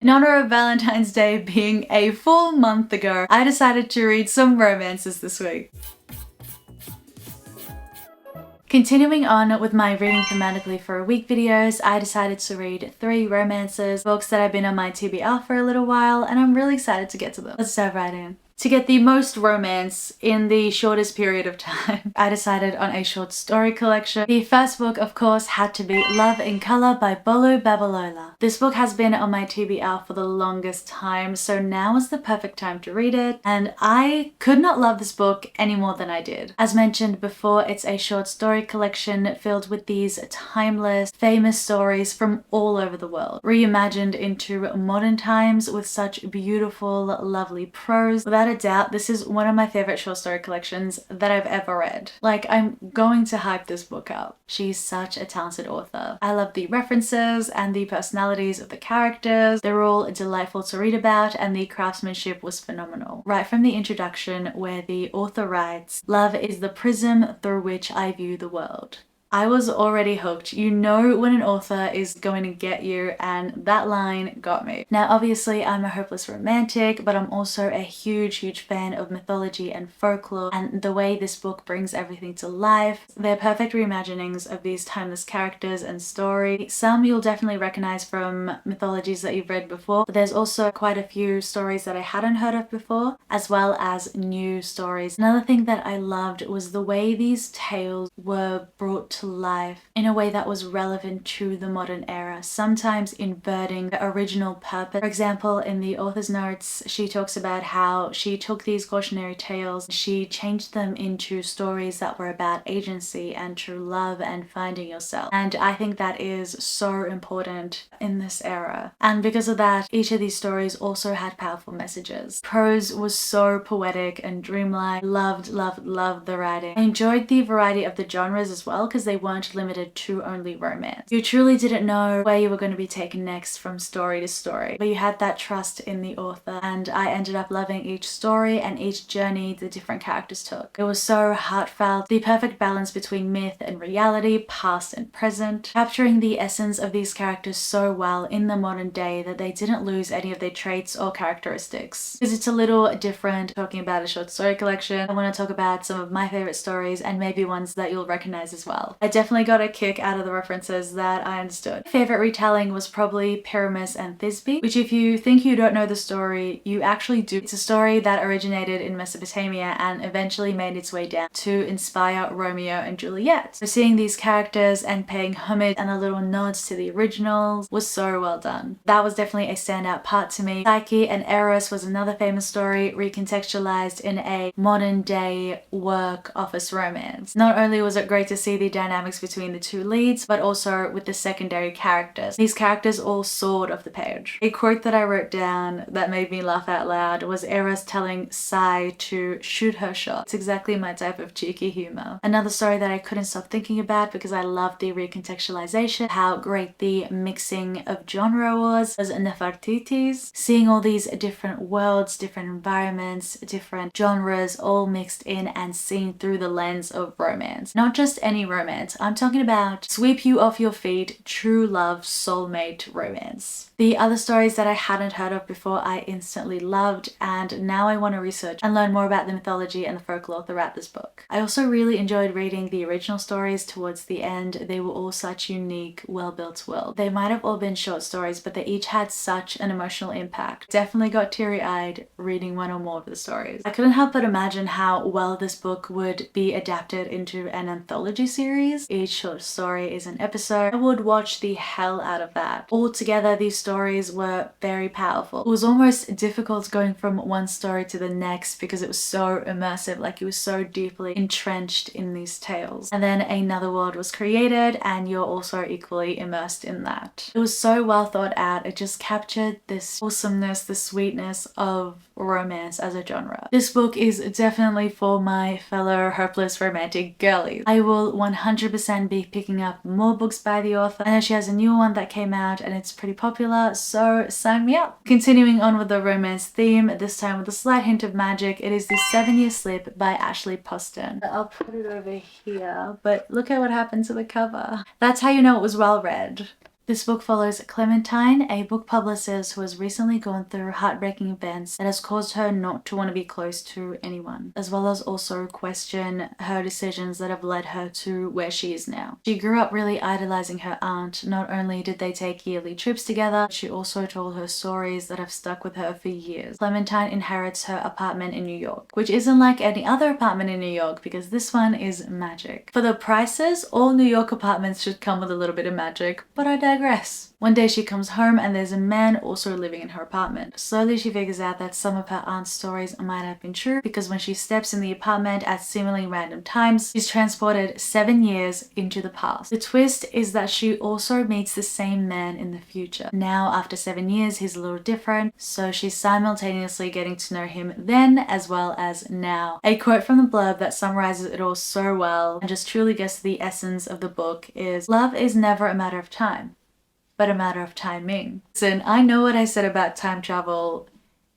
In honor of Valentine's Day being a full month ago, I decided to read some romances this week. Continuing on with my reading thematically for a week videos, I decided to read 3 romances, books that have been on my TBR for a little while, and I'm really excited to get to them. Let's dive right in. To get the most romance in the shortest period of time, I decided on a short story collection. The first book, of course, had to be Love in Color by Bolu Babalola. This book has been on my TBR for the longest time, so now is the perfect time to read it, and I could not love this book any more than I did. As mentioned before, it's a short story collection filled with these timeless, famous stories from all over the world, reimagined into modern times with such beautiful, lovely prose. Without a doubt, this is one of my favorite short story collections that I've ever read. Like, I'm going to hype this book up. She's such a talented author. I love the references and the personalities of the characters. They're all delightful to read about, and the craftsmanship was phenomenal. Right from the introduction, where the author writes, "Love is the prism through which I view the world." I was already hooked. You know when an author is going to get you, and that line got me. Now obviously I'm a hopeless romantic, but I'm also a huge fan of mythology and folklore, and the way this book brings everything to life. They're perfect reimaginings of these timeless characters and stories. Some you'll definitely recognize from mythologies that you've read before, but there's also quite a few stories that I hadn't heard of before, as well as new stories. Another thing that I loved was the way these tales were brought to life in a way that was relevant to the modern era, sometimes inverting the original purpose. For example, in the author's notes, she talks about how she took these cautionary tales, she changed them into stories that were about agency and true love and finding yourself. And I think that is so important in this era. And because of that, each of these stories also had powerful messages. Prose was so poetic and dreamlike. Loved the writing. I enjoyed the variety of the genres as well, because they weren't limited to only romance. You truly didn't know where you were going to be taken next from story to story, but you had that trust in the author, and I ended up loving each story and each journey the different characters took. It was so heartfelt, the perfect balance between myth and reality, past and present, capturing the essence of these characters so well in the modern day that they didn't lose any of their traits or characteristics. Because it's a little different talking about a short story collection. I want to talk about some of my favorite stories and maybe ones that you'll recognize as well. I definitely got a kick out of the references that I understood. My favorite retelling was probably Pyramus and Thisbe, which if you think you don't know the story, you actually do. It's a story that originated in Mesopotamia and eventually made its way down to inspire Romeo and Juliet. So seeing these characters and paying homage and the little nods to the originals was so well done. That was definitely a standout part to me. Psyche and Eros was another famous story recontextualized in a modern day work office romance. Not only was it great to see the dynamics between the two leads, but also with the secondary characters. These characters all soared off the page. A quote that I wrote down that made me laugh out loud was Eros telling Sai to shoot her shot. It's exactly my type of cheeky humor. Another story that I couldn't stop thinking about because I loved the recontextualization, how great the mixing of genre was Nefertiti's. Seeing all these different worlds, different environments, different genres all mixed in and seen through the lens of romance. Not just any romance. I'm talking about sweep you off your feet, true love, soulmate romance. The other stories that I hadn't heard of before I instantly loved, and now I want to research and learn more about the mythology and the folklore throughout this book. I also really enjoyed reading the original stories towards the end. They were all such unique, well-built worlds. They might have all been short stories, but they each had such an emotional impact. Definitely got teary-eyed reading one or more of the stories. I couldn't help but imagine how well this book would be adapted into an anthology series. Each short story is an episode. I would watch the hell out of that. Altogether, these stories were very powerful. It was almost difficult going from one story to the next because it was so immersive, like you were so deeply entrenched in these tales. And then another world was created and you're also equally immersed in that. It was so well thought out. It just captured this awesomeness, the sweetness of romance as a genre. This book is definitely for my fellow hopeless romantic girlies. I will 100% be picking up more books by the author. I know she has a new one that came out and it's pretty popular, so sign me up. Continuing on with the romance theme, this time with a slight hint of magic, it is The 7-Year Slip by Ashley Poston. I'll put it over here, but look at what happened to the cover. That's how you know it was well read. This book follows Clementine, a book publicist who has recently gone through heartbreaking events that has caused her not to want to be close to anyone, as well as also question her decisions that have led her to where she is now. She grew up really idolizing her aunt. Not only did they take yearly trips together, but she also told her stories that have stuck with her for years. Clementine inherits her apartment in New York, which isn't like any other apartment in New York because this one is magic. For the prices, all New York apartments should come with a little bit of magic, but I digress. One day she comes home and there's a man also living in her apartment. Slowly she figures out that some of her aunt's stories might have been true because when she steps in the apartment at seemingly random times, she's transported 7 years into the past. The twist is that she also meets the same man in the future. Now after 7 years he's a little different, so she's simultaneously getting to know him then as well as now. A quote from the blurb that summarizes it all so well and just truly gets to the essence of the book is, "Love is never a matter of time, but a matter of timing." Listen, I know what I said about time travel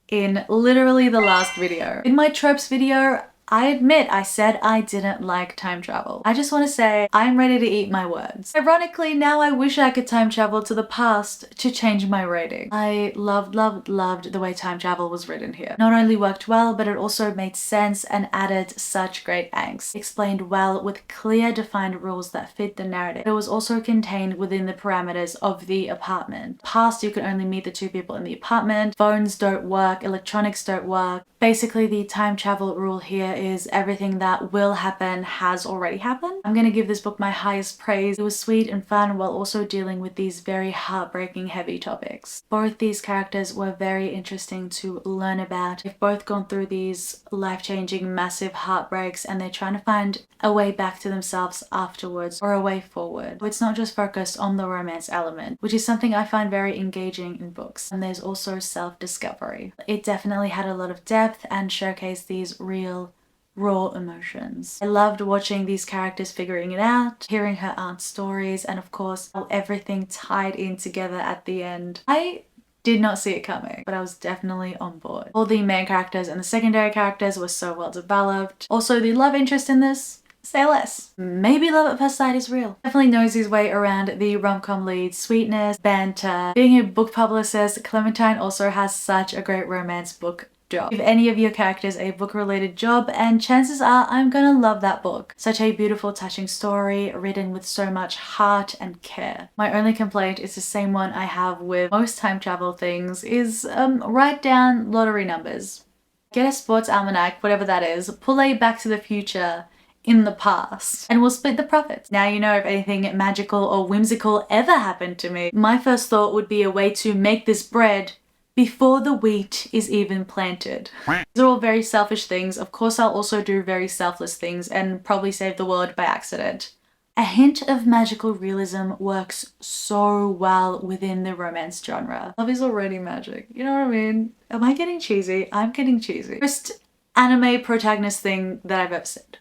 in literally the last video. In my tropes video, I admit I said I didn't like time travel. I just want to say I'm ready to eat my words. Ironically, now I wish I could time travel to the past to change my rating. I loved the way time travel was written here. Not only worked well, but it also made sense and added such great angst. Explained well with clear defined rules that fit the narrative. It was also contained within the parameters of the apartment. Past, you could only meet the two people in the apartment. Phones don't work, electronics don't work. Basically, the time travel rule here is everything that will happen has already happened. I'm gonna give this book my highest praise. It was sweet and fun while also dealing with these very heartbreaking heavy topics. Both these characters were very interesting to learn about. They've both gone through these life-changing massive heartbreaks and they're trying to find a way back to themselves afterwards or a way forward. It's not just focused on the romance element, which is something I find very engaging in books. And there's also self-discovery. It definitely had a lot of depth and showcased these real raw emotions. I loved watching these characters figuring it out, hearing her aunt's stories, and of course how everything tied in together at the end. I did not see it coming, but I was definitely on board. All the main characters and the secondary characters were so well developed. Also, the love interest in this, say less. Maybe love at first sight is real. Definitely knows his way around the rom-com lead, sweetness, banter. Being a book publicist, Clementine also has such a great romance book job. Give any of your characters a book-related job and chances are I'm gonna love that book. Such a beautiful, touching story written with so much heart and care. My only complaint is the same one I have with most time travel things is write down lottery numbers. Get a sports almanac, whatever that is, pull a Back to the Future in the past and we'll split the profits. Now you know if anything magical or whimsical ever happened to me, my first thought would be a way to make this bread before the wheat is even planted. These are all very selfish things. Of course, I'll also do very selfless things and probably save the world by accident. A hint of magical realism works so well within the romance genre. Love is already magic, you know what I mean? Am I getting cheesy? I'm getting cheesy. First anime protagonist thing that I've ever said.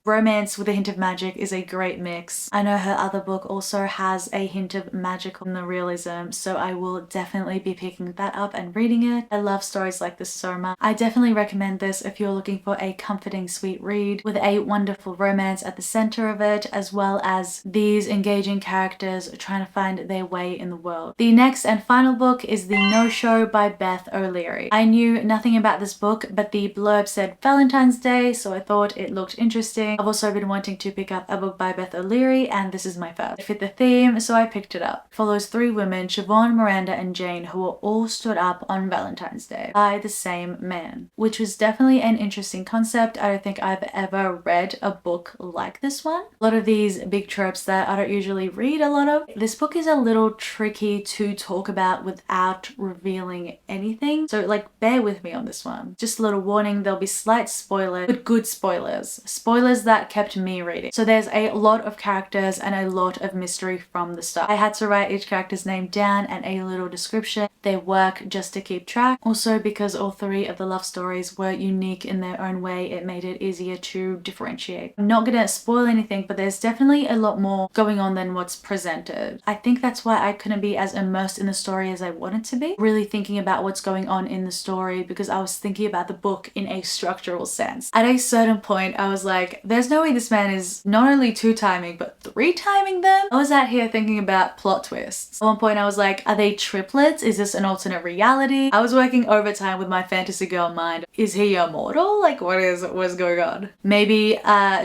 Romance with a hint of magic is a great mix. I know her other book also has a hint of magical in the realism, so I will definitely be picking that up and reading it. I love stories like this so much. I definitely recommend this if you're looking for a comforting, sweet read with a wonderful romance at the center of it, as well as these engaging characters trying to find their way in the world. The next and final book is The No-Show by Beth O'Leary. I knew nothing about this book, but the blurb said Valentine's Day, so I thought it looked interesting. I've also been wanting to pick up a book by Beth O'Leary and this is my first. It fit the theme, so I picked it up. It follows 3 women, Siobhan, Miranda and Jane, who were all stood up on Valentine's Day by the same man, which was definitely an interesting concept. I don't think I've ever read a book like this one. A lot of these big tropes that I don't usually read a lot of. This book is a little tricky to talk about without revealing anything, so like bear with me on this one. Just a little warning, there'll be slight spoilers, but good spoilers. Spoilers that kept me reading. So there's a lot of characters and a lot of mystery from the start. I had to write each character's name down and a little description, their work, just to keep track. Also, because all 3 of the love stories were unique in their own way, it made it easier to differentiate. I'm not gonna spoil anything, but there's definitely a lot more going on than what's presented. I think that's why I couldn't be as immersed in the story as I wanted to be. Really thinking about what's going on in the story because I was thinking about the book in a structural sense. At a certain point, I was like, there's no way this man is not only 2-timing, but 3-timing them. I was out here thinking about plot twists. At one point I was like, are they triplets? Is this an alternate reality? I was working overtime with my fantasy girl mind. Is he immortal? Like what's going on? Maybe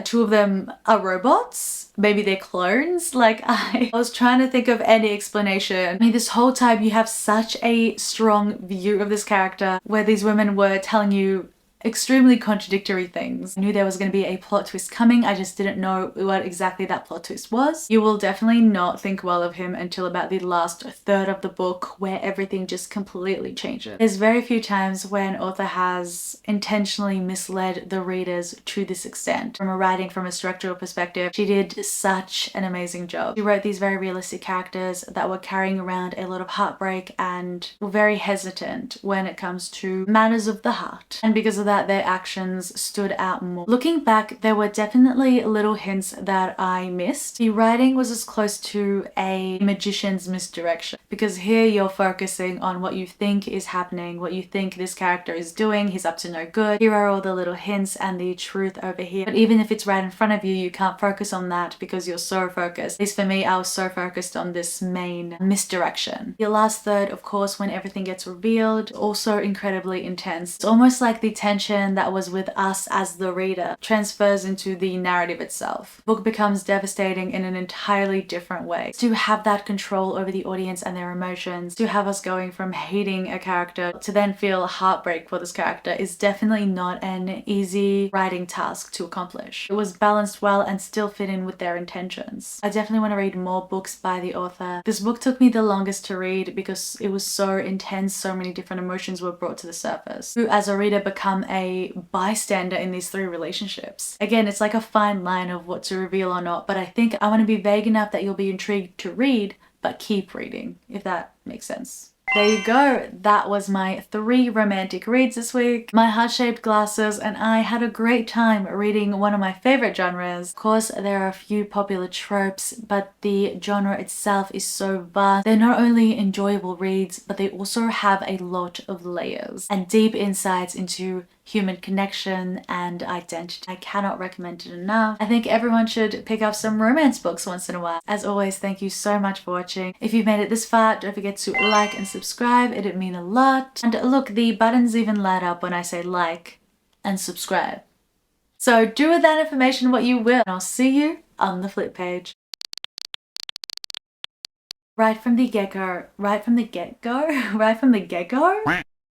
2 of them are robots? Maybe they're clones? Like I was trying to think of any explanation. I mean, this whole time you have such a strong view of this character where these women were telling you extremely contradictory things. I knew there was going to be a plot twist coming, I just didn't know what exactly that plot twist was. You will definitely not think well of him until about the last third of the book, where everything just completely changes. There's very few times when an author has intentionally misled the readers to this extent. From a writing, from a structural perspective, she did such an amazing job. She wrote these very realistic characters that were carrying around a lot of heartbreak and were very hesitant when it comes to matters of the heart. And because of that, their actions stood out more. Looking back, there were definitely little hints that I missed. The writing was as close to a magician's misdirection, because here you're focusing on what you think is happening, what you think this character is doing. He's up to no good. Here are all the little hints and the truth over here. But even if it's right in front of you, you can't focus on that because you're so focused. At least for me, I was so focused on this main misdirection. The last third, of course, when everything gets revealed, also incredibly intense. It's almost like the tension that was with us as the reader transfers into the narrative itself. The book becomes devastating in an entirely different way. To have that control over the audience and their emotions, to have us going from hating a character to then feel heartbreak for this character, is definitely not an easy writing task to accomplish. It was balanced well and still fit in with their intentions. I definitely want to read more books by the author. This book took me the longest to read because it was so intense, so many different emotions were brought to the surface. You as a reader become a bystander in these 3 relationships. Again, it's like a fine line of what to reveal or not, but I think I want to be vague enough that you'll be intrigued to read, but keep reading, if that makes sense. There you go. That was my 3 romantic reads this week. My heart-shaped glasses and I had a great time reading one of my favorite genres. Of course, there are a few popular tropes, but the genre itself is so vast. They're not only enjoyable reads, but they also have a lot of layers and deep insights into human connection and identity. I cannot recommend it enough. I think everyone should pick up some romance books once in a while. As always, thank you so much for watching. If you've made it this far, don't forget to like and subscribe. It'd mean a lot. And look, the buttons even light up when I say like and subscribe. So do with that information what you will, and I'll see you on the flip page. Right from the get-go, right from the get-go.